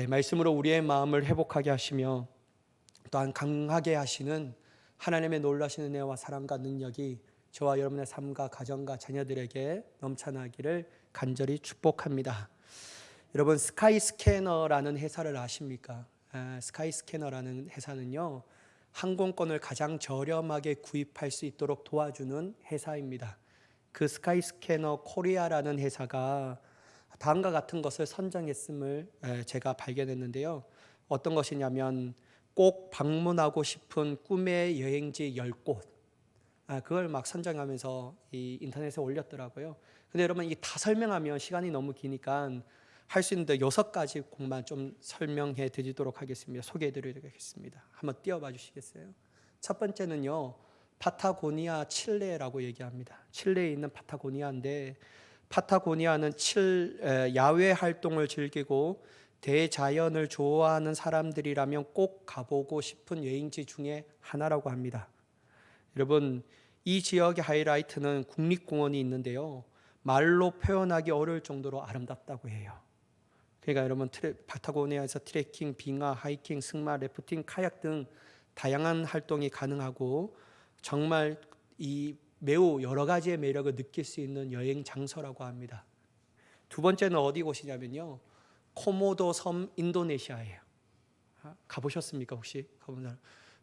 말씀으로 우리의 마음을 회복하게 하시며 또한 강하게 하시는 하나님의 놀라신 은혜와 사랑과 능력이 저와 여러분의 삶과 가정과 자녀들에게 넘쳐나기를 간절히 축복합니다. 여러분, 스카이스캐너라는 회사를 아십니까? 스카이스캐너라는 회사는요, 항공권을 가장 저렴하게 구입할 수 있도록 도와주는 회사입니다. 그 스카이스캐너 코리아라는 회사가 다음과 같은 것을 선정했음을 제가 발견했는데요. 어떤 것이냐면 꼭 방문하고 싶은 꿈의 여행지 10곳, 그걸 막 선정하면서 이 인터넷에 올렸더라고요. 근데 여러분, 이 다 설명하면 시간이 너무 기니까 할 수 있는데 6가지 좀 설명해 드리도록 하겠습니다. 소개해 드리겠습니다. 한번 띄워봐 주시겠어요? 첫 번째는요, 파타고니아 칠레라고 얘기합니다. 칠레에 있는 파타고니아인데, 파타고니아는 야외 활동을 즐기고 대자연을 좋아하는 사람들이라면 꼭 가보고 싶은 여행지 중에 하나라고 합니다. 여러분, 이 지역의 하이라이트는 국립공원이 있는데요, 말로 표현하기 어려울 정도로 아름답다고 해요. 그러니까 여러분, 파타고니아에서 트레킹, 빙하, 하이킹, 승마, 래프팅, 카약 등 다양한 활동이 가능하고 정말 이 매우 여러 가지의 매력을 느낄 수 있는 여행 장소라고 합니다. 두 번째는 어디 곳이냐면요, 코모도 섬, 인도네시아예요. 가보셨습니까? 혹시 가본 사람?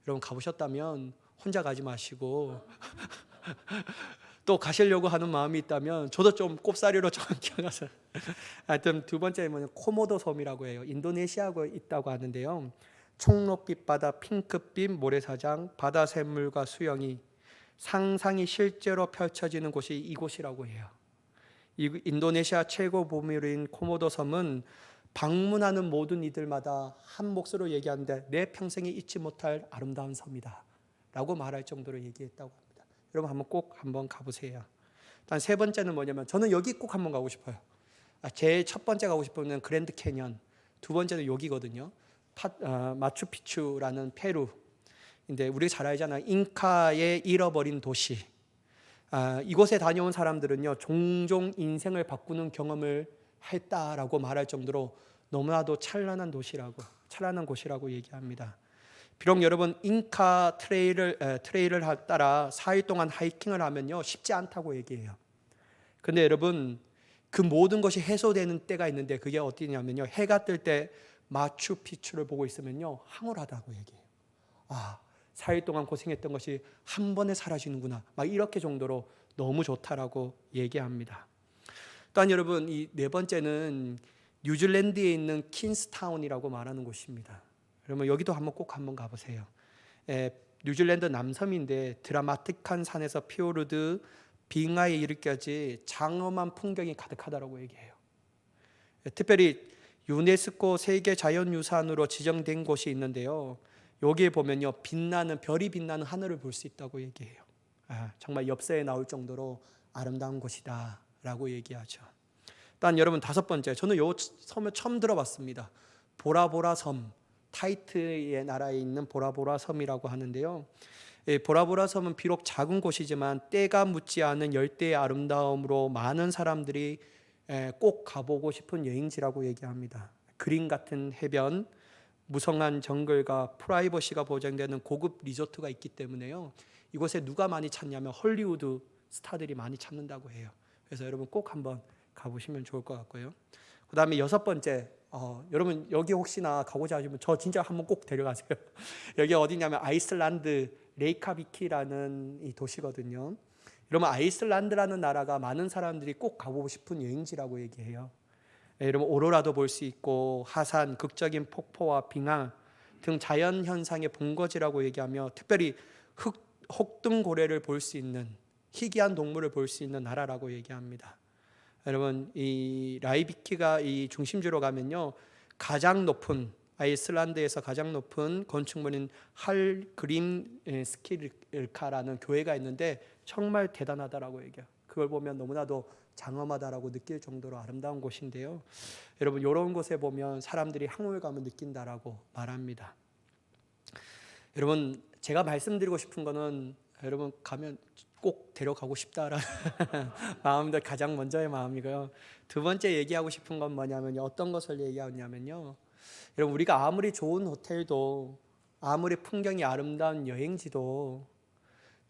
여러분, 가보셨다면 혼자 가지 마시고 또 가시려고 하는 마음이 있다면 저도 좀 꼽사리로 좀 끼어가서 하여튼 두 번째는 코모도 섬이라고 해요. 인도네시아에 있다고 하는데요, 청록빛 바다, 핑크빛 모래사장, 바다 샘물과 수영이 상상이 실제로 펼쳐지는 곳이 이곳이라고 해요. 인도네시아 최고 보물인 코모도 섬은 방문하는 모든 이들마다 한 몫으로 얘기하는데 내 평생에 잊지 못할 아름다운 섬이다 라고 말할 정도로 얘기했다고 합니다. 여러분, 꼭 한번 가보세요. 일단 세 번째는 뭐냐면, 저는 여기 꼭 한번 가고 싶어요. 제 첫 번째 가고 싶은 건 그랜드 캐년, 두 번째는 여기거든요. 마추픽추라는 페루인데, 우리가 잘 알잖아요. 잉카의 잃어버린 도시. 이곳에 다녀온 사람들은요, 종종 인생을 바꾸는 경험을 했다라고 말할 정도로 너무나도 찬란한 곳이라고 얘기합니다. 비록 여러분, 잉카 트레일을 따라 4일 동안 하이킹을 하면요, 쉽지 않다고 얘기해요. 근데 여러분, 그 모든 것이 해소되는 때가 있는데, 그게 어디냐면요, 해가 뜰 때 마추픽추를 보고 있으면요, 황홀하다고 얘기해요. 4일 동안 고생했던 것이 한 번에 사라지는구나, 막 이렇게 정도로 너무 좋다라고 얘기합니다. 또한 여러분, 이 네 번째는 뉴질랜드에 있는 킨스타운이라고 말하는 곳입니다. 여러분, 여기도 꼭 한번 가보세요. 뉴질랜드 남섬인데 드라마틱한 산에서 피오르드, 빙하에 이르기까지 장엄한 풍경이 가득하다고 얘기해요. 특별히 유네스코 세계 자연유산으로 지정된 곳이 있는데요, 여기에 보면요, 별이 빛나는 하늘을 볼 수 있다고 얘기해요. 정말 엽서에 나올 정도로 아름다운 곳이다 라고 얘기하죠. 일단 여러분, 다섯 번째, 저는 이 섬을 처음 들어봤습니다. 보라보라 섬, 타이트의 나라에 있는 보라보라 섬이라고 하는데요, 보라보라 섬은 비록 작은 곳이지만 때가 묻지 않은 열대의 아름다움으로 많은 사람들이 꼭 가보고 싶은 여행지라고 얘기합니다. 그림 같은 해변, 무성한 정글과 프라이버시가 보장되는 고급 리조트가 있기 때문에요, 이곳에 누가 많이 찾냐면 헐리우드 스타들이 많이 찾는다고 해요. 그래서 여러분, 꼭 한번 가보시면 좋을 것 같고요. 그 다음에 여섯 번째, 여러분 여기 혹시나 가고자 하시면 저 진짜 한번 꼭 데려가세요. 여기 어디냐면 아이슬란드 레이카비키라는 이 도시거든요. 여러분, 아이슬란드라는 나라가 많은 사람들이 꼭 가보고 싶은 여행지라고 얘기해요. 여러분, 오로라도 볼 수 있고 하산, 극적인 폭포와 빙하 등 자연 현상의 본거지라고 얘기하며, 특별히 혹등고래를 볼 수 있는, 희귀한 동물을 볼 수 있는 나라라고 얘기합니다. 여러분, 이 라이비키가 이 중심지로 가면요, 아이슬란드에서 가장 높은 건축물인 할그림 스킬카라는 교회가 있는데 정말 대단하다라고 얘기해요. 그걸 보면 너무나도 장엄하다라고 느낄 정도로 아름다운 곳인데요, 여러분, 이런 곳에 보면 사람들이 황홀감을 느낀다라고 말합니다. 여러분, 제가 말씀드리고 싶은 거는, 여러분 가면 꼭 데려가고 싶다라는 마음도 가장 먼저의 마음이고요. 두 번째 얘기하고 싶은 건 뭐냐면요, 어떤 것을 얘기하냐면요, 여러분, 우리가 아무리 좋은 호텔도, 아무리 풍경이 아름다운 여행지도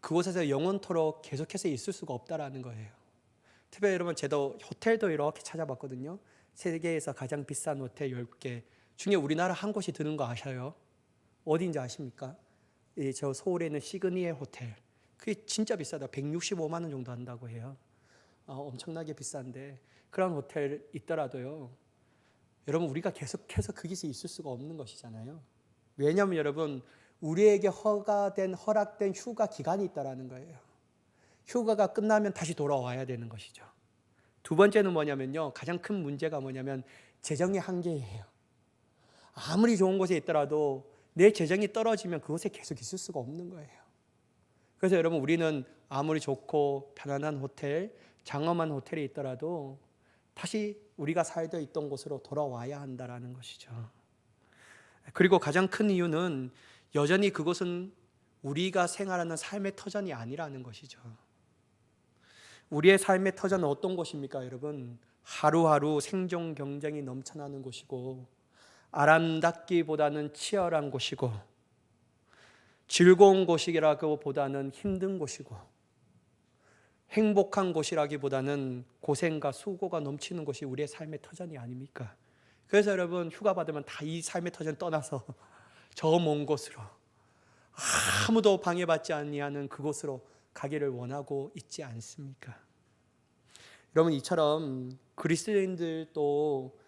그곳에서 영원토록 계속해서 있을 수가 없다라는 거예요. 특별히 여러분, 저도 호텔도 이렇게 찾아봤거든요. 세계에서 가장 비싼 호텔 10개 중에 우리나라 한 곳이 드는 거 아셔요? 어디인지 아십니까? 저 서울에 있는 시그니에 호텔. 그게 진짜 비싸다. 165만 원 정도 한다고 해요. 엄청나게 비싼데 그런 호텔 있더라도요, 여러분, 우리가 계속해서 거기서 있을 수가 없는 것이잖아요. 왜냐하면 여러분, 우리에게 허락된 휴가 기간이 있다라는 거예요. 휴가가 끝나면 다시 돌아와야 되는 것이죠. 두 번째는 뭐냐면요, 가장 큰 문제가 뭐냐면 재정의 한계예요. 아무리 좋은 곳에 있더라도 내 재정이 떨어지면 그곳에 계속 있을 수가 없는 거예요. 그래서 여러분, 우리는 아무리 좋고 편안한 호텔, 장엄한 호텔에 있더라도 다시 우리가 살던 있던 곳으로 돌아와야 한다라는 것이죠. 그리고 가장 큰 이유는 여전히 그곳은 우리가 생활하는 삶의 터전이 아니라는 것이죠. 우리의 삶의 터전은 어떤 곳입니까, 여러분? 하루하루 생존 경쟁이 넘쳐나는 곳이고, 아름답기보다는 치열한 곳이고, 즐거운 곳이라기보다는 힘든 곳이고, 행복한 곳이라기보다는 고생과 수고가 넘치는 곳이 우리의 삶의 터전이 아닙니까? 그래서 여러분, 휴가 받으면 다 이 삶의 터전 떠나서 저 먼 곳으로, 아무도 방해받지 아니하는 그곳으로 가기를 원하고 있지 않습니까? 여러분, 이처럼 그리스도인들도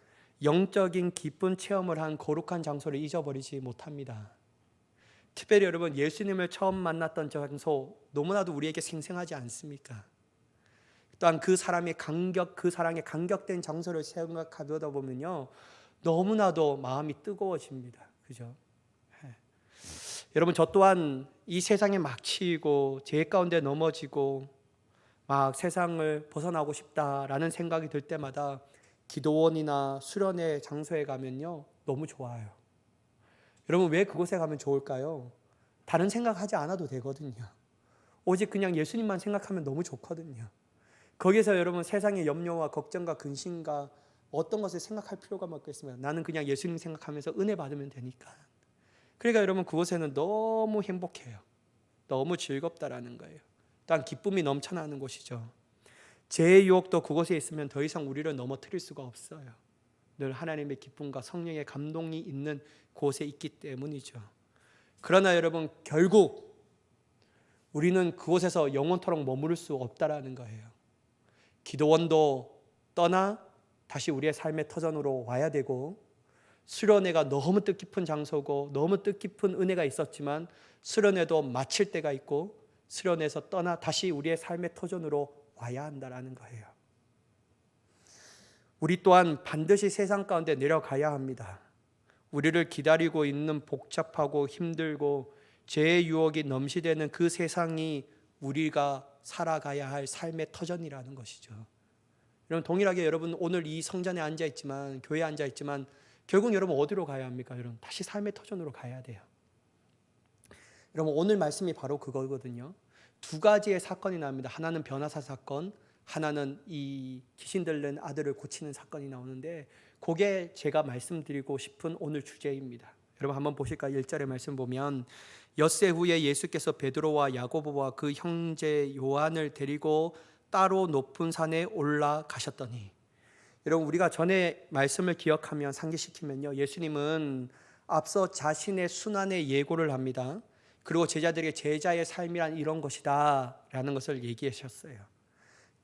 영적인 기쁜 체험을 한 거룩한 장소를 잊어버리지 못합니다. 특별히 여러분, 예수님을 처음 만났던 장소, 너무나도 우리에게 생생하지 않습니까? 또한 그 사랑의 간격된 장소를 생각하다 보면요, 너무나도 마음이 뜨거워집니다. 그죠? 여러분, 저 또한 이 세상에 막 치이고 죄 가운데 넘어지고 막 세상을 벗어나고 싶다라는 생각이 들 때마다 기도원이나 수련회 장소에 가면요, 너무 좋아요. 여러분, 왜 그곳에 가면 좋을까요? 다른 생각하지 않아도 되거든요. 오직 그냥 예수님만 생각하면 너무 좋거든요. 거기서 여러분, 세상의 염려와 걱정과 근심과 어떤 것을 생각할 필요가 없겠습니다. 나는 그냥 예수님 생각하면서 은혜 받으면 되니까. 그러니까 여러분, 그곳에는 너무 행복해요. 너무 즐겁다라는 거예요. 또한 기쁨이 넘쳐나는 곳이죠. 죄의 유혹도 그곳에 있으면 더 이상 우리를 넘어뜨릴 수가 없어요. 늘 하나님의 기쁨과 성령의 감동이 있는 곳에 있기 때문이죠. 그러나 여러분, 결국 우리는 그곳에서 영원토록 머무를 수 없다라는 거예요. 기도원도 떠나 다시 우리의 삶의 터전으로 와야 되고, 수련회가 너무 뜻깊은 장소고 너무 뜻깊은 은혜가 있었지만 수련회도 마칠 때가 있고, 수련회에서 떠나 다시 우리의 삶의 터전으로 와야 한다라는 거예요. 우리 또한 반드시 세상 가운데 내려가야 합니다. 우리를 기다리고 있는 복잡하고 힘들고 죄의 유혹이 넘치되는 그 세상이 우리가 살아가야 할 삶의 터전이라는 것이죠. 여러분, 동일하게 여러분 오늘 이 성전에 앉아있지만, 교회에 앉아있지만 결국 여러분 어디로 가야 합니까? 여러분, 다시 삶의 터전으로 가야 돼요. 여러분, 오늘 말씀이 바로 그거거든요. 두 가지의 사건이 나옵니다. 하나는 변화사 사건, 하나는 이 귀신 들린 아들을 고치는 사건이 나오는데, 그게 제가 말씀드리고 싶은 오늘 주제입니다. 여러분, 한번 보실까요? 1절의 말씀 보면, 엿새 후에 예수께서 베드로와 야고보와 그 형제 요한을 데리고 따로 높은 산에 올라가셨더니. 여러분, 우리가 전에 말씀을 기억하면, 상기시키면요, 예수님은 앞서 자신의 순환의 예고를 합니다. 그리고 제자들에게 제자의 삶이란 이런 것이다 라는 것을 얘기하셨어요.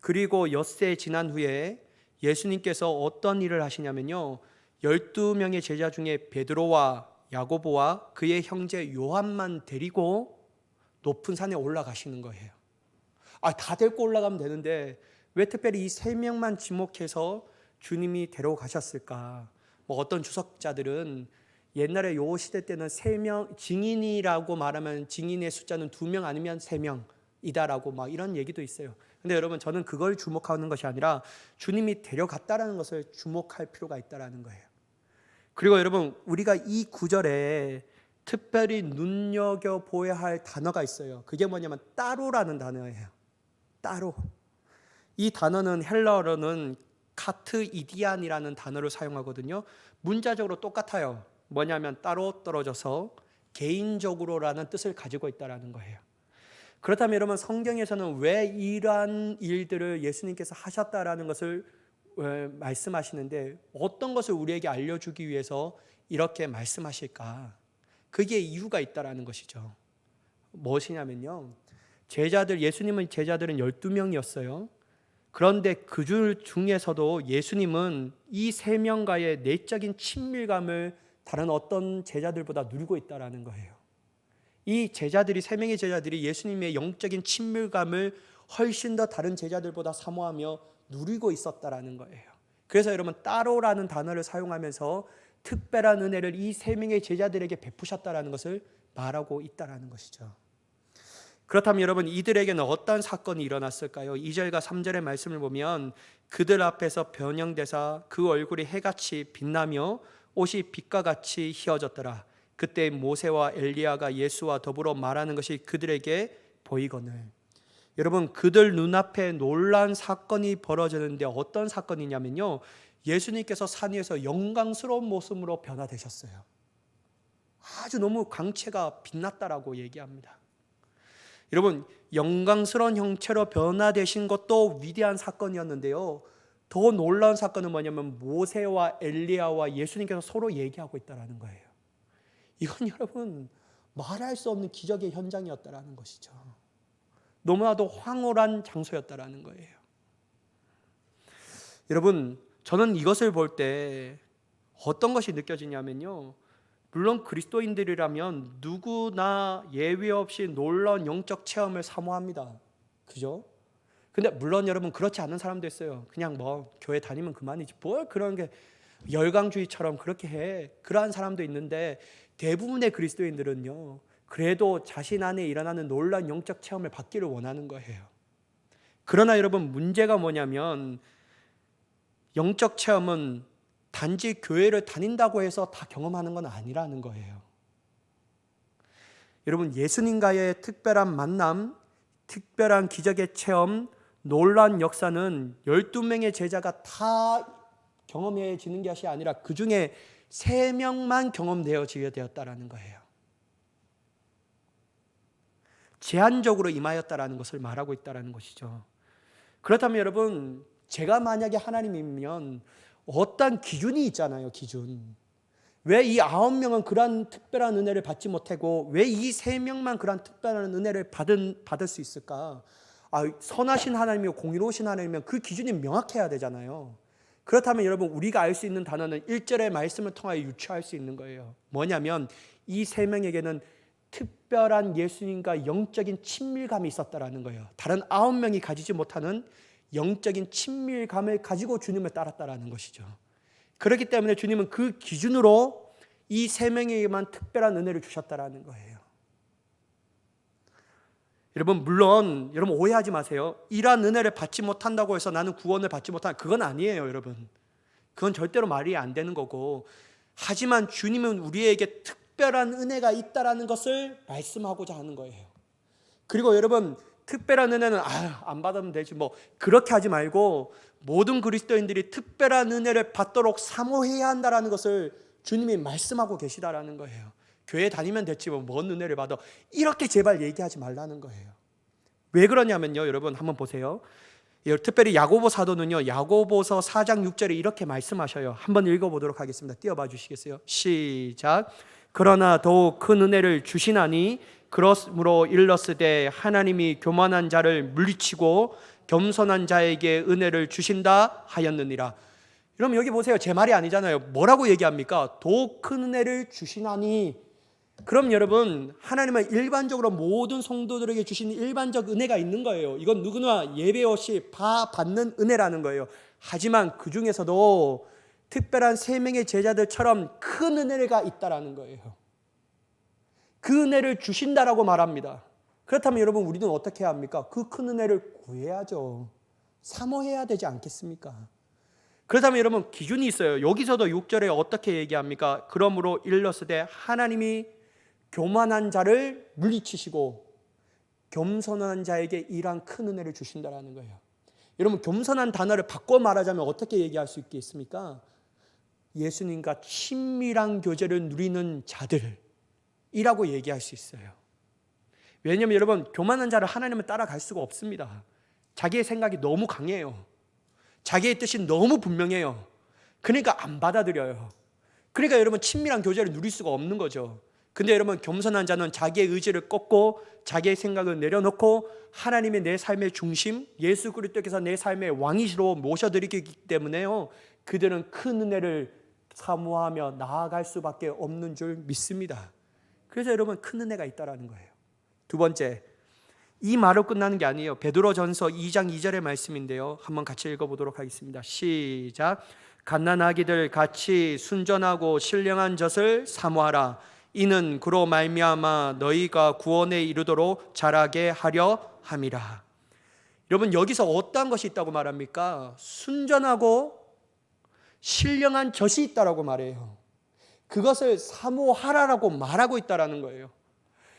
그리고 엿새 지난 후에 예수님께서 어떤 일을 하시냐면요, 12명의 제자 중에 베드로와 야고보와 그의 형제 요한만 데리고 높은 산에 올라가시는 거예요. 다 데리고 올라가면 되는데 왜 특별히 이 세 명만 지목해서 주님이 데려가셨을까? 어떤 주석자들은 옛날에 요 시대 때는 3명, 증인이라고 말하면 증인의 숫자는 2명 아니면 3명이다라고 막 이런 얘기도 있어요. 근데 여러분, 저는 그걸 주목하는 것이 아니라 주님이 데려갔다라는 것을 주목할 필요가 있다라는 거예요. 그리고 여러분, 우리가 이 구절에 특별히 눈여겨보아야 할 단어가 있어요. 그게 뭐냐면 따로라는 단어예요. 따로. 이 단어는 헬라어로는 카트이디안이라는 단어를 사용하거든요. 문자적으로 똑같아요. 뭐냐면 따로 떨어져서 개인적으로라는 뜻을 가지고 있다는 거예요. 그렇다면 여러분, 성경에서는 왜 이러한 일들을 예수님께서 하셨다라는 것을 말씀하시는데 어떤 것을 우리에게 알려주기 위해서 이렇게 말씀하실까? 그게 이유가 있다라는 것이죠. 무엇이냐면요, 예수님은 제자들은 12명이었어요. 그런데 그 중에서도 예수님은 이 세 명과의 내적인 친밀감을 다른 어떤 제자들보다 누리고 있다라는 거예요. 이 제자들이, 세 명의 제자들이 예수님의 영적인 친밀감을 훨씬 더 다른 제자들보다 사모하며 누리고 있었다라는 거예요. 그래서 여러분, 따로라는 단어를 사용하면서 특별한 은혜를 이 세 명의 제자들에게 베푸셨다라는 것을 말하고 있다라는 것이죠. 그렇다면 여러분, 이들에게는 어떤 사건이 일어났을까요? 2절과 3절의 말씀을 보면 그들 앞에서 변형되사 그 얼굴이 해같이 빛나며 옷이 빛과 같이 희어졌더라. 그때 모세와 엘리야가 예수와 더불어 말하는 것이 그들에게 보이거늘. 여러분, 그들 눈앞에 놀란 사건이 벌어지는데 어떤 사건이냐면요, 예수님께서 산 위에서 영광스러운 모습으로 변화되셨어요. 아주 너무 광채가 빛났다라고 얘기합니다. 여러분, 영광스러운 형체로 변화되신 것도 위대한 사건이었는데요, 더 놀라운 사건은 뭐냐면 모세와 엘리야와 예수님께서 서로 얘기하고 있다는 거예요. 이건 여러분, 말할 수 없는 기적의 현장이었다는 것이죠. 너무나도 황홀한 장소였다는 거예요. 여러분, 저는 이것을 볼 때 어떤 것이 느껴지냐면요, 물론 그리스도인들이라면 누구나 예외 없이 놀라운 영적 체험을 사모합니다. 그죠? 근데 물론 여러분, 그렇지 않은 사람도 있어요. 그냥 뭐 교회 다니면 그만이지 뭘 그런 게 열강주의처럼 그렇게 해. 그러한 사람도 있는데 대부분의 그리스도인들은요, 그래도 자신 안에 일어나는 놀라운 영적 체험을 받기를 원하는 거예요. 그러나 여러분, 문제가 뭐냐면 영적 체험은 단지 교회를 다닌다고 해서 다 경험하는 건 아니라는 거예요. 여러분, 예수님과의 특별한 만남, 특별한 기적의 체험, 놀라운 역사는 12명의 제자가 다 경험해지는 것이 아니라 그 중에 3명만 경험되어지게 되었다는 거예요. 제한적으로 임하였다라는 것을 말하고 있다는 것이죠. 그렇다면 여러분, 제가 만약에 하나님이면 어떤 기준이 있잖아요. 기준. 왜 이 9명은 그러한 특별한 은혜를 받지 못하고 왜 이 3명만 그러한 특별한 은혜를 받을 수 있을까? 선하신 하나님이고 공의로우신 하나님이면 그 기준이 명확해야 되잖아요. 그렇다면 여러분, 우리가 알 수 있는 단어는 1절의 말씀을 통하여 유추할 수 있는 거예요. 뭐냐면 이 3명에게는 특별한 예수님과 영적인 친밀감이 있었다라는 거예요. 다른 9명이 가지지 못하는 영적인 친밀감을 가지고 주님을 따랐다라는 것이죠. 그렇기 때문에 주님은 그 기준으로 이 3명에게만 특별한 은혜를 주셨다라는 거예요. 여러분, 물론 여러분 오해하지 마세요. 이러한 은혜를 받지 못한다고 해서 나는 구원을 받지 못한다, 그건 아니에요. 여러분, 그건 절대로 말이 안 되는 거고, 하지만 주님은 우리에게 특별한 은혜가 있다라는 것을 말씀하고자 하는 거예요. 그리고 여러분, 특별한 은혜는 안 받으면 되지 뭐 그렇게 하지 말고 모든 그리스도인들이 특별한 은혜를 받도록 사모해야 한다라는 것을 주님이 말씀하고 계시다라는 거예요. 교회 다니면 됐지 뭐 뭔 은혜를 받아, 이렇게 제발 얘기하지 말라는 거예요. 왜 그러냐면요, 여러분 한번 보세요. 특별히 야고보 사도는요, 야고보서 4장 6절에 이렇게 말씀하셔요. 한번 읽어보도록 하겠습니다. 띄워봐 주시겠어요? 시작. 그러나 더욱 큰 은혜를 주시나니 그러므로 일렀으되 하나님이 교만한 자를 물리치고 겸손한 자에게 은혜를 주신다 하였느니라. 그럼 여기 보세요. 제 말이 아니잖아요. 뭐라고 얘기합니까? 더욱 큰 은혜를 주시나니. 그럼 여러분, 하나님은 일반적으로 모든 성도들에게 주신 일반적 은혜가 있는 거예요. 이건 누구나 예배 없이 다 받는 은혜라는 거예요. 하지만 그 중에서도 특별한 3명의 제자들처럼 큰 은혜가 있다라는 거예요. 그 은혜를 주신다라고 말합니다. 그렇다면 여러분, 우리는 어떻게 해야 합니까? 그 큰 은혜를 구해야죠. 사모해야 되지 않겠습니까? 그렇다면 여러분, 기준이 있어요. 여기서도 6절에 어떻게 얘기합니까? 그러므로 일렀으되 하나님이 교만한 자를 물리치시고 겸손한 자에게 이러한 큰 은혜를 주신다라는 거예요. 여러분, 겸손한 단어를 바꿔 말하자면 어떻게 얘기할 수 있겠습니까? 예수님과 친밀한 교제를 누리는 자들이라고 얘기할 수 있어요. 왜냐하면 여러분, 교만한 자를 하나님은 따라갈 수가 없습니다. 자기의 생각이 너무 강해요. 자기의 뜻이 너무 분명해요. 그러니까 안 받아들여요. 그러니까 여러분, 친밀한 교제를 누릴 수가 없는 거죠. 근데 여러분, 겸손한 자는 자기의 의지를 꺾고 자기의 생각을 내려놓고 하나님의 내 삶의 중심, 예수 그리스도께서 내 삶의 왕이시로 모셔드리기 때문에요, 그들은 큰 은혜를 사모하며 나아갈 수밖에 없는 줄 믿습니다. 그래서 여러분, 큰 은혜가 있다라는 거예요. 두 번째, 이 말로 끝나는 게 아니에요. 베드로전서 2장 2절의 말씀인데요, 한번 같이 읽어보도록 하겠습니다. 시작. 갓난아기들 같이 순전하고 신령한 젖을 사모하라. 이는 그로 말미암아 너희가 구원에 이르도록 자라게 하려 함이라. 여러분, 여기서 어떠한 것이 있다고 말합니까? 순전하고 신령한 젖이 있다라고 말해요. 그것을 사모하라라고 말하고 있다라는 거예요.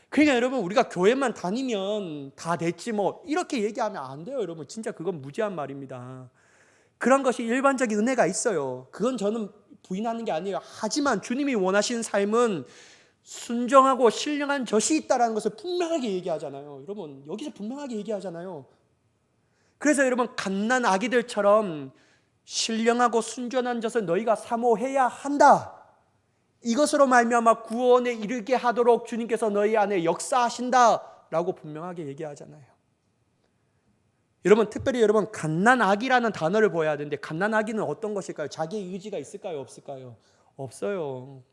그러니까 여러분, 우리가 교회만 다니면 다 됐지 뭐 이렇게 얘기하면 안 돼요. 여러분, 진짜 그건 무지한 말입니다. 그런 것이 일반적인 은혜가 있어요. 그건 저는 부인하는 게 아니에요. 하지만 주님이 원하시는 삶은 순정하고 신령한 젖이 있다는 것을 분명하게 얘기하잖아요. 여러분, 여기서 분명하게 얘기하잖아요. 그래서 여러분, 갓난 아기들처럼 신령하고 순전한 젖을 너희가 사모해야 한다. 이것으로 말미암아 구원에 이르게 하도록 주님께서 너희 안에 역사하신다라고 분명하게 얘기하잖아요. 여러분, 특별히 여러분, 갓난아기라는 단어를 보여야 되는데, 갓난아기는 어떤 것일까요? 자기의 의지가 있을까요? 없을까요? 없어요.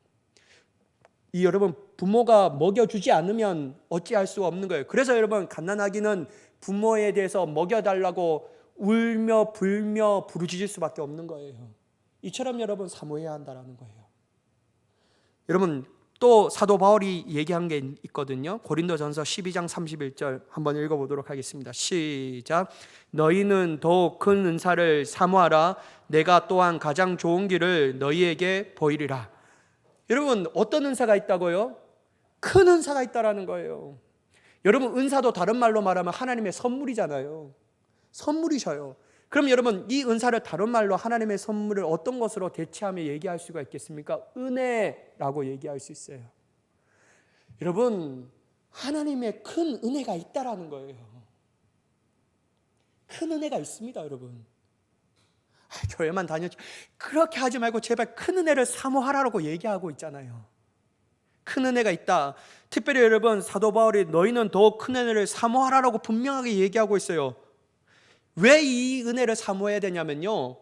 이 여러분, 부모가 먹여주지 않으면 어찌할 수 없는 거예요. 그래서 여러분, 갓난아기는 부모에 대해서 먹여달라고 울며 불며 부르짖을 수밖에 없는 거예요. 이처럼 여러분, 사모해야 한다는 거예요. 여러분, 또 사도 바울이 얘기한 게 있거든요. 고린도전서 12장 31절 한번 읽어보도록 하겠습니다. 시작. 너희는 더욱 큰 은사를 사모하라. 내가 또한 가장 좋은 길을 너희에게 보이리라. 여러분, 어떤 은사가 있다고요? 큰 은사가 있다라는 거예요. 여러분, 은사도 다른 말로 말하면 하나님의 선물이잖아요. 선물이셔요. 그럼 여러분, 이 은사를 다른 말로 하나님의 선물을 어떤 것으로 대체하며 얘기할 수가 있겠습니까? 은혜라고 얘기할 수 있어요. 여러분, 하나님의 큰 은혜가 있다라는 거예요. 큰 은혜가 있습니다, 여러분. 교회만 다녔죠. 그렇게 하지 말고 제발 큰 은혜를 사모하라고 얘기하고 있잖아요. 큰 은혜가 있다. 특별히 여러분, 사도 바울이 너희는 더 큰 은혜를 사모하라고 분명하게 얘기하고 있어요. 왜 이 은혜를 사모해야 되냐면요,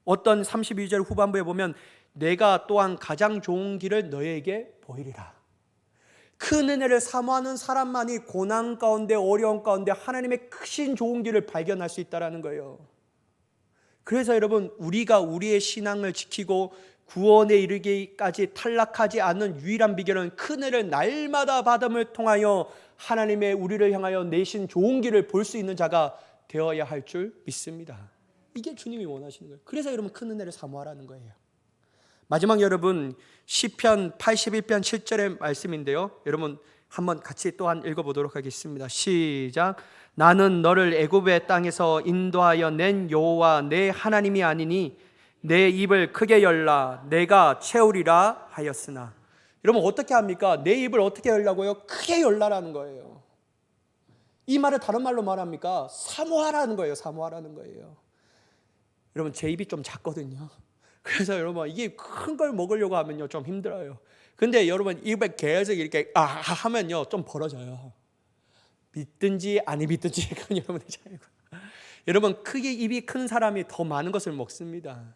어떤 32절 후반부에 보면 내가 또한 가장 좋은 길을 너희에게 보이리라. 큰 은혜를 사모하는 사람만이 고난 가운데, 어려움 가운데 하나님의 크신 좋은 길을 발견할 수 있다는 거예요. 그래서 여러분, 우리가 우리의 신앙을 지키고 구원에 이르기까지 탈락하지 않는 유일한 비결은 큰 은혜를 날마다 받음을 통하여 하나님의 우리를 향하여 내신 좋은 길을 볼 수 있는 자가 되어야 할 줄 믿습니다. 이게 주님이 원하시는 거예요. 그래서 여러분, 큰 은혜를 사모하라는 거예요. 마지막 여러분, 시편 81편 7절의 말씀인데요, 여러분 한번 같이 또한 읽어보도록 하겠습니다. 시작. 나는 너를 애굽의 땅에서 인도하여 낸 여호와 내 하나님이 아니니 내 입을 크게 열라 내가 채우리라 하였으나. 여러분, 어떻게 합니까? 내 입을 어떻게 열라고요? 크게 열라라는 거예요. 이 말을 다른 말로 말합니까? 사모하라는 거예요. 사모하라는 거예요. 여러분, 제 입이 좀 작거든요. 그래서 여러분, 이게 큰 걸 먹으려고 하면요 좀 힘들어요. 근데 여러분, 입에 계속 이렇게 하면요 좀 벌어져요. 믿든지 아니 믿든지 그건 여러분의 자유고. 여러분, 크게 입이 큰 사람이 더 많은 것을 먹습니다.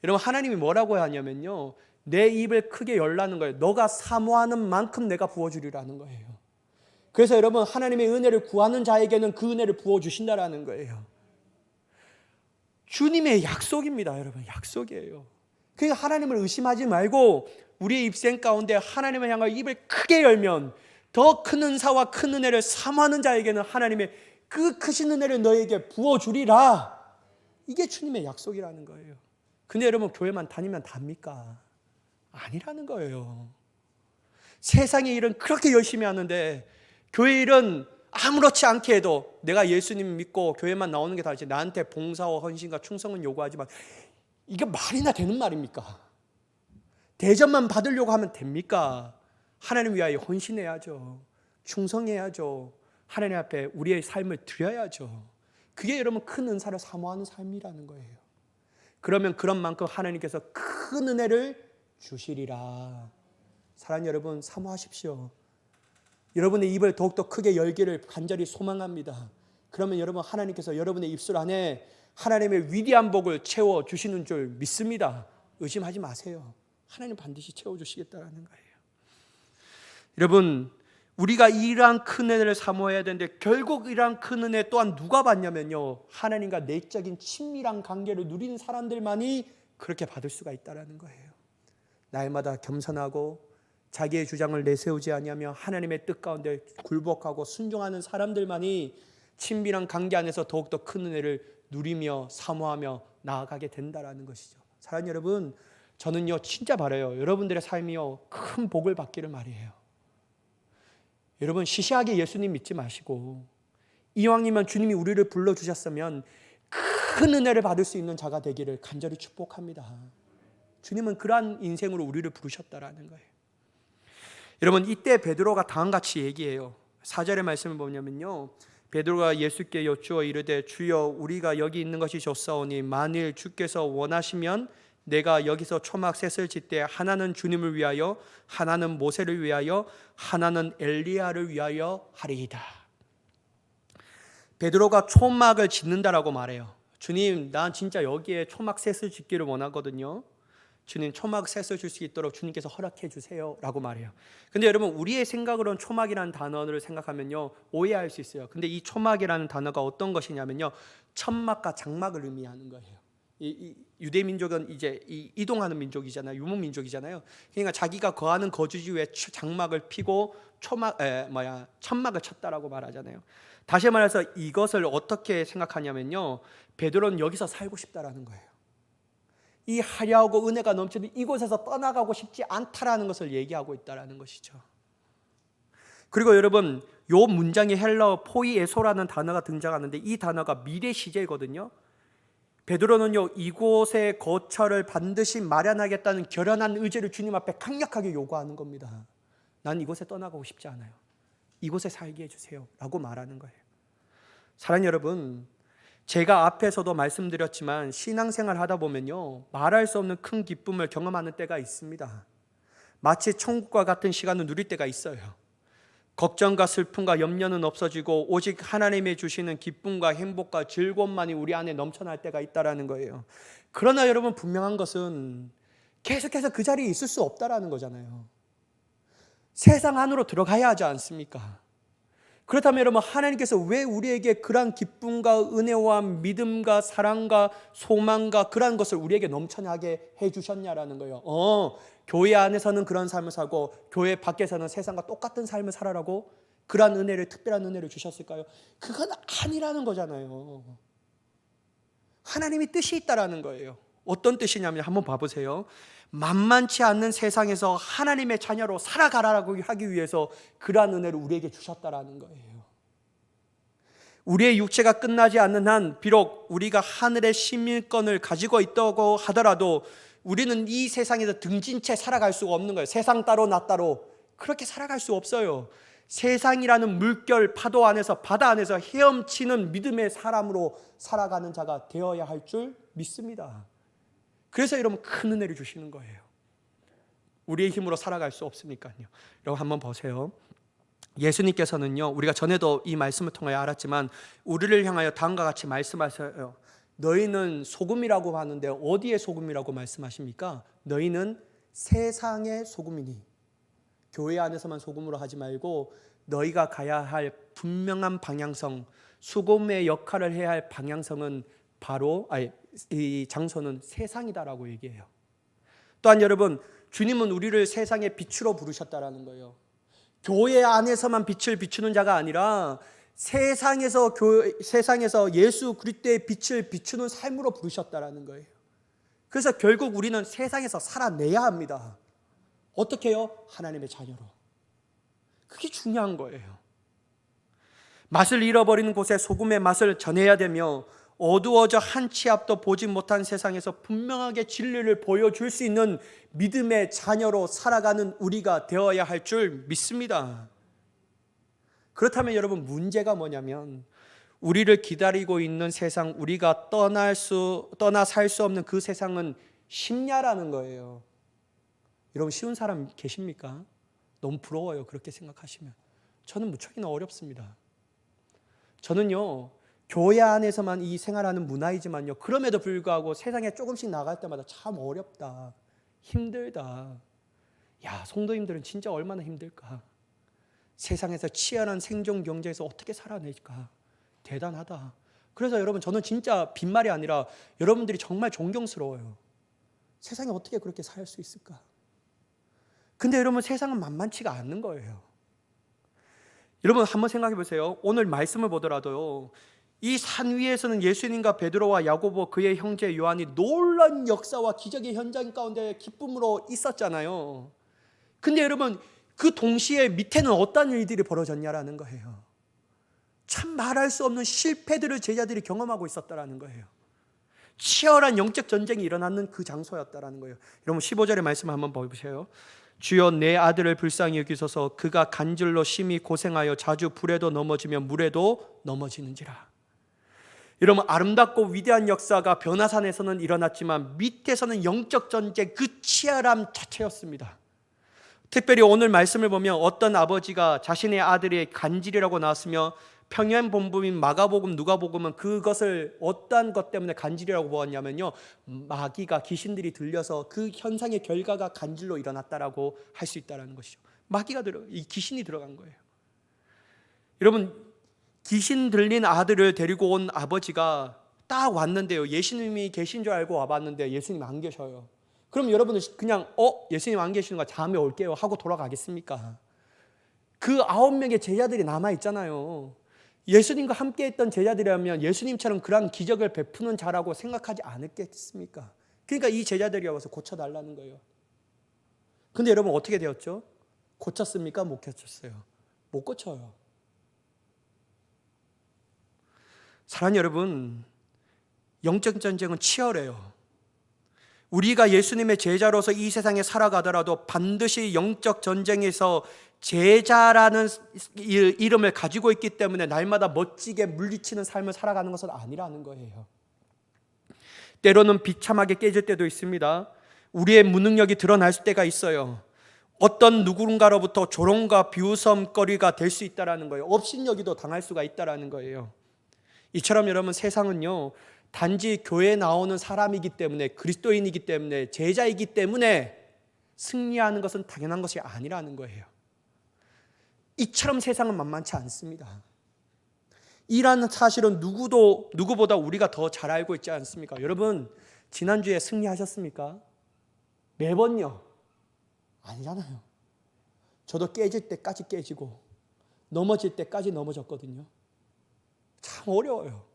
여러분, 하나님이 뭐라고 하냐면요, 내 입을 크게 열라는 거예요. 너가 사모하는 만큼 내가 부어주리라는 거예요. 그래서 여러분, 하나님의 은혜를 구하는 자에게는 그 은혜를 부어주신다라는 거예요. 주님의 약속입니다. 여러분, 약속이에요. 그러니까 하나님을 의심하지 말고 우리의 입생 가운데 하나님을 향하여 입을 크게 열면 더 큰 은사와 큰 은혜를 사모하는 자에게는 하나님의 그 크신 은혜를 너에게 부어주리라. 이게 주님의 약속이라는 거예요. 근데 여러분, 교회만 다니면 답니까? 아니라는 거예요. 세상의 일은 그렇게 열심히 하는데 교회 일은 아무렇지 않게 해도 내가 예수님 믿고 교회만 나오는 게 다르지 나한테 봉사와 헌신과 충성은 요구하지만 이게 말이나 되는 말입니까? 대접만 받으려고 하면 됩니까? 하나님 위하여 헌신해야죠. 충성해야죠. 하나님 앞에 우리의 삶을 드려야죠. 그게 여러분 큰 은사를 사모하는 삶이라는 거예요. 그러면 그런 만큼 하나님께서 큰 은혜를 주시리라. 사랑하는 여러분, 사모하십시오. 여러분의 입을 더욱더 크게 열기를 간절히 소망합니다. 그러면 여러분 하나님께서 여러분의 입술 안에 하나님의 위대한 복을 채워주시는 줄 믿습니다. 의심하지 마세요. 하나님 반드시 채워주시겠다는 거예요. 여러분, 우리가 이러한 큰 은혜를 사모해야 되는데 결국 이러한 큰 은혜 또한 누가 받냐면요, 하나님과 내적인 친밀한 관계를 누리는 사람들만이 그렇게 받을 수가 있다는 거예요. 날마다 겸손하고 자기의 주장을 내세우지 아니하며 하나님의 뜻 가운데 굴복하고 순종하는 사람들만이 친밀한 관계 안에서 더욱더 큰 은혜를 누리며 사모하며 나아가게 된다는 것이죠. 사랑하는 여러분, 저는요 진짜 바라요. 여러분들의 삶이요 큰 복을 받기를 말이에요. 여러분 시시하게 예수님 믿지 마시고 이왕이면 주님이 우리를 불러주셨으면 큰 은혜를 받을 수 있는 자가 되기를 간절히 축복합니다. 주님은 그러한 인생으로 우리를 부르셨다라는 거예요. 여러분 이때 베드로가 다음같이 얘기해요. 4절의 말씀을 보냐면요, 베드로가 예수께 여쭈어 이르되 주여 우리가 여기 있는 것이 좋사오니 만일 주께서 원하시면 내가 여기서 초막 셋을 짓되 하나는 주님을 위하여 하나는 모세를 위하여 하나는 엘리야를 위하여 하리이다. 베드로가 초막을 짓는다라고 말해요. 주님, 난 진짜 여기에 초막 셋을 짓기를 원하거든요. 주님, 초막 셋을 줄 수 있도록 주님께서 허락해 주세요 라고 말해요. 근데 여러분 우리의 생각으로는 초막이라는 단어를 생각하면요 오해할 수 있어요. 근데 이 초막이라는 단어가 어떤 것이냐면요, 천막과 장막을 의미하는 거예요. 이 유대 민족은 이제 이동하는 민족이잖아요. 유목 민족이잖아요. 그러니까 자기가 거하는 거주지 위에 장막을 피고 천막을 쳤다라고 말하잖아요. 다시 말해서 이것을 어떻게 생각하냐면요, 베드로는 여기서 살고 싶다라는 거예요. 이 화려하고 은혜가 넘치는 이곳에서 떠나가고 싶지 않다라는 것을 얘기하고 있다라는 것이죠. 그리고 여러분 요 문장에 헬라어 포이에소라는 단어가 등장하는데 이 단어가 미래 시제거든요. 베드로는요 이곳의 거처를 반드시 마련하겠다는 결연한 의지를 주님 앞에 강력하게 요구하는 겁니다. 난 이곳에 떠나가고 싶지 않아요. 이곳에 살게 해주세요 라고 말하는 거예요. 사랑하는 여러분, 제가 앞에서도 말씀드렸지만 신앙생활 하다 보면요 말할 수 없는 큰 기쁨을 경험하는 때가 있습니다. 마치 천국과 같은 시간을 누릴 때가 있어요. 걱정과 슬픔과 염려는 없어지고 오직 하나님이 주시는 기쁨과 행복과 즐거움만이 우리 안에 넘쳐날 때가 있다는 거예요. 그러나 여러분 분명한 것은 계속해서 그 자리에 있을 수 없다는 거잖아요. 세상 안으로 들어가야 하지 않습니까? 그렇다면 여러분 하나님께서 왜 우리에게 그러한 기쁨과 은혜와 믿음과 사랑과 소망과 그러한 것을 우리에게 넘쳐나게 해주셨냐라는 거예요. 교회 안에서는 그런 삶을 살고 교회 밖에서는 세상과 똑같은 삶을 살아라고 그러한 은혜를, 특별한 은혜를 주셨을까요? 그건 아니라는 거잖아요. 하나님이 뜻이 있다라는 거예요. 어떤 뜻이냐면 한번 봐보세요. 만만치 않는 세상에서 하나님의 자녀로 살아가라고 하기 위해서 그러한 은혜를 우리에게 주셨다라는 거예요. 우리의 육체가 끝나지 않는 한 비록 우리가 하늘의 시민권을 가지고 있다고 하더라도 우리는 이 세상에서 등진 채 살아갈 수가 없는 거예요. 세상 따로 나 따로 그렇게 살아갈 수 없어요. 세상이라는 물결 파도 안에서 바다 안에서 헤엄치는 믿음의 사람으로 살아가는 자가 되어야 할 줄 믿습니다. 그래서 여러분 큰 은혜를 주시는 거예요. 우리의 힘으로 살아갈 수 없으니까요. 여러분 한번 보세요. 예수님께서는요 우리가 전에도 이 말씀을 통하여 알았지만 우리를 향하여 다음과 같이 말씀하셔요. 너희는 소금이라고 하는데 어디의 소금이라고 말씀하십니까? 너희는 세상의 소금이니. 교회 안에서만 소금으로 하지 말고 너희가 가야 할 분명한 방향성, 소금의 역할을 해야 할 방향성은 바로 이 장소는 세상이다라고 얘기해요. 또한 여러분 주님은 우리를 세상의 빛으로 부르셨다라는 거예요. 교회 안에서만 빛을 비추는 자가 아니라 세상에서 예수 그리스도의 빛을 비추는 삶으로 부르셨다라는 거예요. 그래서 결국 우리는 세상에서 살아내야 합니다. 어떻게 해요? 하나님의 자녀로. 그게 중요한 거예요. 맛을 잃어버리는 곳에 소금의 맛을 전해야 되며 어두워져 한 치 앞도 보지 못한 세상에서 분명하게 진리를 보여줄 수 있는 믿음의 자녀로 살아가는 우리가 되어야 할 줄 믿습니다. 그렇다면 여러분, 문제가 뭐냐면 우리를 기다리고 있는 세상, 우리가 떠나 살 수 없는 그 세상은 쉽냐라는 거예요. 여러분, 쉬운 사람 계십니까? 너무 부러워요, 그렇게 생각하시면. 저는 무척이나 어렵습니다. 저는요, 교회 안에서만 이 생활하는 문화이지만요, 그럼에도 불구하고 세상에 조금씩 나갈 때마다 참 어렵다, 힘들다. 야, 성도님들은 진짜 얼마나 힘들까? 세상에서 치열한 생존 경제에서 어떻게 살아낼까? 대단하다. 그래서 여러분, 저는 진짜 빈말이 아니라 여러분들이 정말 존경스러워요. 세상에 어떻게 그렇게 살 수 있을까? 근데 여러분, 세상은 만만치가 않는 거예요. 여러분, 한번 생각해 보세요. 오늘 말씀을 보더라도요, 이 산 위에서는 예수님과 베드로와 야고보 그의 형제 요한이 놀라운 역사와 기적의 현장 가운데 기쁨으로 있었잖아요. 근데 여러분, 그 동시에 밑에는 어떤 일들이 벌어졌냐라는 거예요. 참 말할 수 없는 실패들을 제자들이 경험하고 있었다라는 거예요. 치열한 영적 전쟁이 일어나는 그 장소였다라는 거예요. 여러분, 15절의 말씀 한번 보세요. 주여, 내 아들을 불쌍히 여기소서. 그가 간질로 심히 고생하여 자주 불에도 넘어지며 물에도 넘어지는지라. 여러분, 아름답고 위대한 역사가 변화산에서는 일어났지만 밑에서는 영적 전쟁 그 치열함 자체였습니다. 특별히 오늘 말씀을 보면 어떤 아버지가 자신의 아들의 간질이라고 나왔으며 평행 본부인 마가복음, 누가복음은 그것을 어떠한 것 때문에 간질이라고 보았냐면요, 마귀가, 귀신들이 들려서 그 현상의 결과가 간질로 일어났다라고 할 수 있다는 것이죠. 이 귀신이 들어간 거예요. 여러분, 귀신 들린 아들을 데리고 온 아버지가 딱 왔는데요, 예수님이 계신 줄 알고 와봤는데 예수님 안 계셔요. 그럼 여러분은 그냥 예수님 안 계시는 거 다음에 올게요 하고 돌아가겠습니까? 그 9명의 제자들이 남아있잖아요. 예수님과 함께 했던 제자들이라면 예수님처럼 그런 기적을 베푸는 자라고 생각하지 않았겠습니까? 그러니까 이 제자들이 와서 고쳐달라는 거예요. 근데 여러분, 어떻게 되었죠? 고쳤습니까? 못 고쳤어요? 못 고쳐요. 사랑하는 여러분, 영적 전쟁은 치열해요. 우리가 예수님의 제자로서 이 세상에 살아가더라도 반드시 영적 전쟁에서 제자라는 이름을 가지고 있기 때문에 날마다 멋지게 물리치는 삶을 살아가는 것은 아니라는 거예요. 때로는 비참하게 깨질 때도 있습니다. 우리의 무능력이 드러날 때가 있어요. 어떤 누군가로부터 조롱과 비웃음거리가 될 수 있다는 거예요. 업신여기도 당할 수가 있다는 거예요. 이처럼 여러분, 세상은요, 단지 교회에 나오는 사람이기 때문에, 그리스도인이기 때문에, 제자이기 때문에 승리하는 것은 당연한 것이 아니라는 거예요. 이처럼 세상은 만만치 않습니다. 이라는 사실은 누구보다 우리가 더 잘 알고 있지 않습니까? 여러분, 지난주에 승리하셨습니까? 매번요? 아니잖아요. 저도 깨질 때까지 깨지고 넘어질 때까지 넘어졌거든요. 참 어려워요.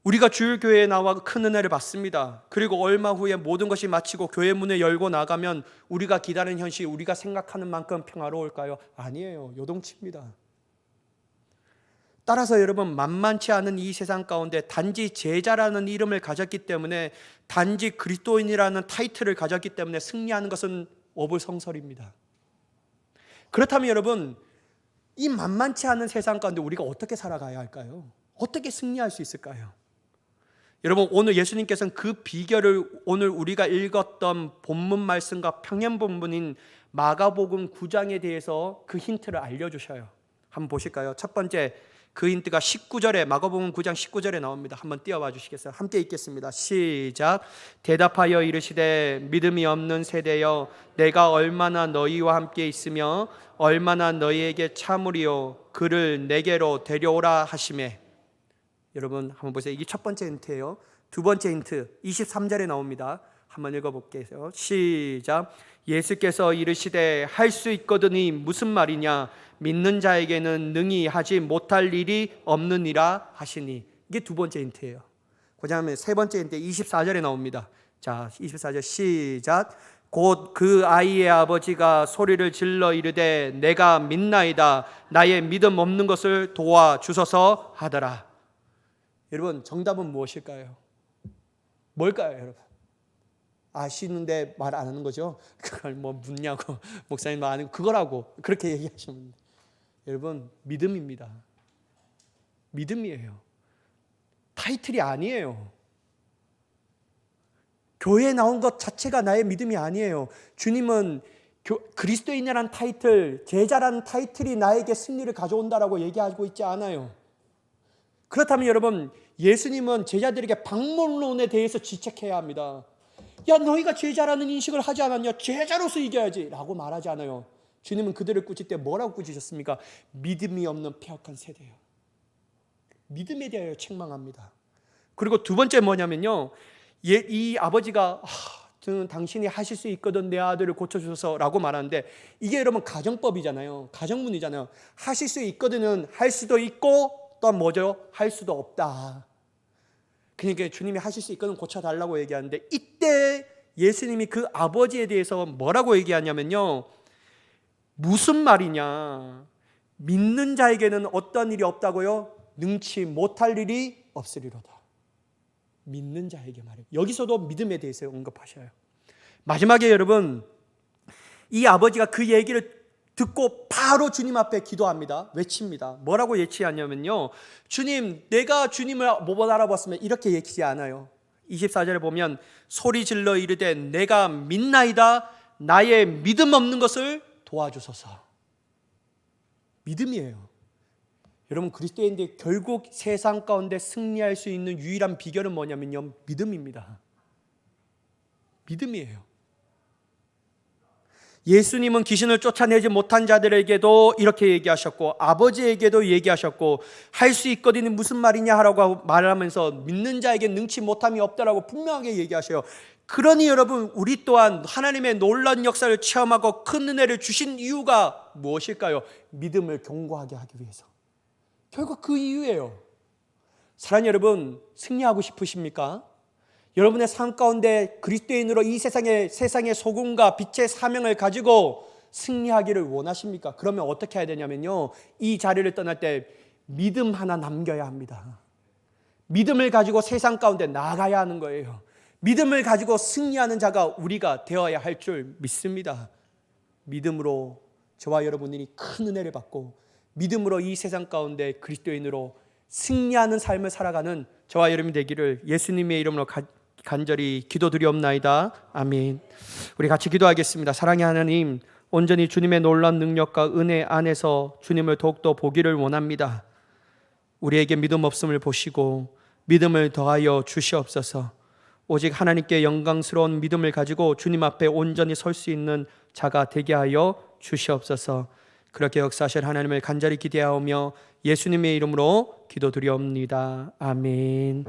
우리가 주일교회에 나와 큰 은혜를 받습니다. 그리고 얼마 후에 모든 것이 마치고 교회 문을 열고 나가면 우리가 기다리는 현실이 우리가 생각하는 만큼 평화로울까요? 아니에요. 요동칩니다. 따라서 여러분, 만만치 않은 이 세상 가운데 단지 제자라는 이름을 가졌기 때문에, 단지 그리스도인이라는 타이틀을 가졌기 때문에 승리하는 것은 어불성설입니다. 그렇다면 여러분, 이 만만치 않은 세상 가운데 우리가 어떻게 살아가야 할까요? 어떻게 승리할 수 있을까요? 여러분, 오늘 예수님께서는 그 비결을 오늘 우리가 읽었던 본문 말씀과 평행 본문인 마가복음 9장에 대해서 그 힌트를 알려주셔요. 한번 보실까요? 첫 번째, 그 힌트가 19절에, 마가복음 9장 19절에 나옵니다. 한번 띄워봐 주시겠어요? 함께 읽겠습니다. 시작. 대답하여 이르시되, 믿음이 없는 세대여, 내가 얼마나 너희와 함께 있으며 얼마나 너희에게 참으리요, 그를 내게로 데려오라 하시매. 여러분, 한번 보세요. 이게 첫 번째 힌트예요. 두 번째 힌트 23절에 나옵니다. 한번 읽어볼게요. 시작. 예수께서 이르시되, 할 수 있거든이 무슨 말이냐, 믿는 자에게는 능히 하지 못할 일이 없느니라 하시니. 이게 두 번째 힌트예요. 그 다음에 세 번째 힌트 24절에 나옵니다. 자, 24절 시작. 곧 그 아이의 아버지가 소리를 질러 이르되 내가 믿나이다 나의 믿음 없는 것을 도와주소서 하더라. 여러분, 정답은 무엇일까요? 뭘까요, 여러분? 아시는데 말 안 하는 거죠? 그걸 뭐 묻냐고 목사님 아는 그거라고 그렇게 얘기하시면 돼요. 여러분, 믿음입니다. 믿음이에요. 타이틀이 아니에요. 교회에 나온 것 자체가 나의 믿음이 아니에요. 주님은 그리스도인이라는 타이틀, 제자라는 타이틀이 나에게 승리를 가져온다라고 얘기하고 있지 않아요. 그렇다면 여러분, 예수님은 제자들에게 방문론에 대해서 지적해야 합니다. 야, 너희가 제자라는 인식을 하지 않았냐? 제자로서 이겨야지 라고 말하지 않아요. 주님은 그들을 꾸짖을 때 뭐라고 꾸짖으셨습니까? 믿음이 없는 폐역한 세대예요. 믿음에 대하여 책망합니다. 그리고 두 번째 뭐냐면요, 이 아버지가 저는 당신이 하실 수 있거든 내 아들을 고쳐주소서 라고 말하는데, 이게 여러분 가정법이잖아요. 가정문이잖아요. 하실 수 있거든은 할 수도 있고 또 뭐죠? 할 수도 없다. 그러니까 주님이 하실 수 있거든 고쳐달라고 얘기하는데, 이때 예수님이 그 아버지에 대해서 뭐라고 얘기하냐면요, 무슨 말이냐, 믿는 자에게는 어떤 일이 없다고요? 능치 못할 일이 없으리로다. 믿는 자에게 말이에요. 여기서도 믿음에 대해서 언급하셔요. 마지막에 여러분, 이 아버지가 그 얘기를 듣고 바로 주님 앞에 기도합니다. 외칩니다. 뭐라고 예치하냐면요, 주님, 내가 주님을 못 알아봤으면 이렇게 예치지 않아요. 24절에 보면 소리 질러 이르되 내가 믿나이다 나의 믿음 없는 것을 도와주소서. 믿음이에요. 여러분, 그리스도인들이 결국 세상 가운데 승리할 수 있는 유일한 비결은 뭐냐면요, 믿음입니다. 믿음이에요. 예수님은 귀신을 쫓아내지 못한 자들에게도 이렇게 얘기하셨고, 아버지에게도 얘기하셨고, 할 수 있거든요 무슨 말이냐 하라고 말하면서 믿는 자에게 능치 못함이 없다라고 분명하게 얘기하셔요. 그러니 여러분, 우리 또한 하나님의 놀라운 역사를 체험하고 큰 은혜를 주신 이유가 무엇일까요? 믿음을 견고하게 하기 위해서. 결국 그 이유예요. 사랑하는 여러분, 승리하고 싶으십니까? 여러분의 삶 가운데 그리스도인으로 이 세상의 소금과 빛의 사명을 가지고 승리하기를 원하십니까? 그러면 어떻게 해야 되냐면요, 이 자리를 떠날 때 믿음 하나 남겨야 합니다. 믿음을 가지고 세상 가운데 나아가야 하는 거예요. 믿음을 가지고 승리하는 자가 우리가 되어야 할 줄 믿습니다. 믿음으로 저와 여러분들이 큰 은혜를 받고 믿음으로 이 세상 가운데 그리스도인으로 승리하는 삶을 살아가는 저와 여러분이 되기를 예수님의 이름으로 간절히 기도드리옵나이다. 아멘. 우리 같이 기도하겠습니다. 사랑의 하나님, 온전히 주님의 놀라운 능력과 은혜 안에서 주님을 더욱더 보기를 원합니다. 우리에게 믿음 없음을 보시고 믿음을 더하여 주시옵소서. 오직 하나님께 영광스러운 믿음을 가지고 주님 앞에 온전히 설 수 있는 자가 되게 하여 주시옵소서. 그렇게 역사하실 하나님을 간절히 기대하오며 예수님의 이름으로 기도드리옵니다. 아멘.